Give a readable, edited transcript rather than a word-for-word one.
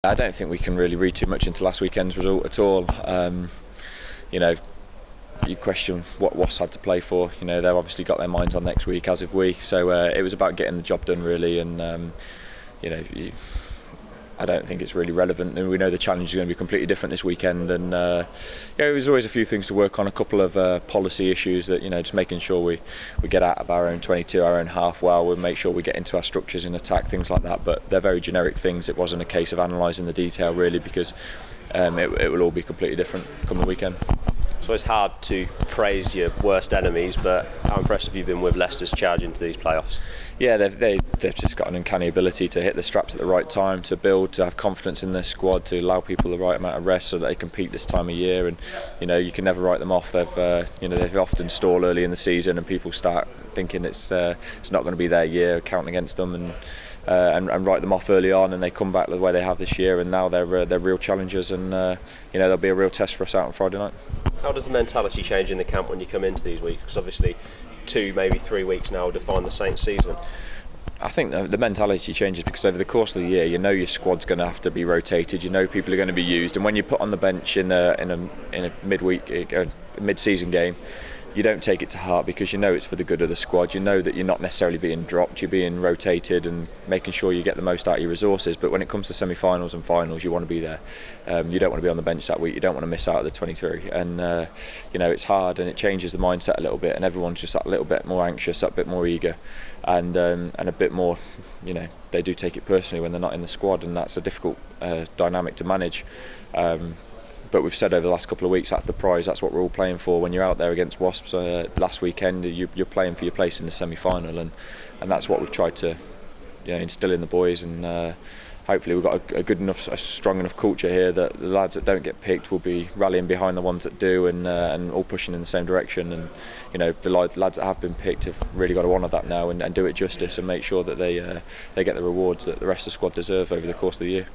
I don't think we can really read too much into last weekend's result at all. You know, you question what Wasps had to play for. You know, they've obviously got their minds on next week, as have we. So it was about getting the job done, really. And you know, I don't think it's really relevant. And we know the challenge is going to be completely different this weekend. And yeah, there's always a few things to work on. A couple of policy issues that, you know, just making sure we get out of our own 22, our own half well. We'll make sure we get into our structures in attack, things like that. But they're very generic things. It wasn't a case of analysing the detail really, because it will all be completely different come the weekend. So it's hard to praise your worst enemies, but how impressed have you been with Leicester's charge into these playoffs? Yeah, they've just got an uncanny ability to hit the straps at the right time, to build, to have confidence in their squad, to allow people the right amount of rest so that they compete this time of year. And you know, you can never write them off. They've often stall early in the season, and people start thinking it's not going to be their year, counting against them, and write them off early on, and they come back the way they have this year, and now they're real challengers, and you know, they'll be a real test for us out on Friday night. How does the mentality change in the camp when you come into these weeks? Because obviously 2, maybe 3 weeks now will define the Saints season. I think the mentality changes because over the course of the year, you know your squad's going to have to be rotated. You know people are going to be used, and when you put on the bench in a mid-season game, you don't take it to heart because you know it's for the good of the squad. You know that you're not necessarily being dropped, you're being rotated and making sure you get the most out of your resources. But when it comes to semi-finals and finals, you want to be there. You don't want to be on the bench that week. You don't want to miss out of the 23. And you know, it's hard, and it changes the mindset a little bit, and everyone's just a little bit more anxious, a bit more eager, and a bit more, you know, they do take it personally when they're not in the squad, and that's a difficult dynamic to manage. But we've said over the last couple of weeks, that's the prize, that's what we're all playing for. When you're out there against Wasps last weekend, you're playing for your place in the semi-final, and that's what we've tried to, you know, instill in the boys. And hopefully we've got a good enough, a strong enough culture here that the lads that don't get picked will be rallying behind the ones that do, and all pushing in the same direction. And you know, the lads that have been picked have really got to honour that now and do it justice, and make sure that they get the rewards that the rest of the squad deserve over the course of the year.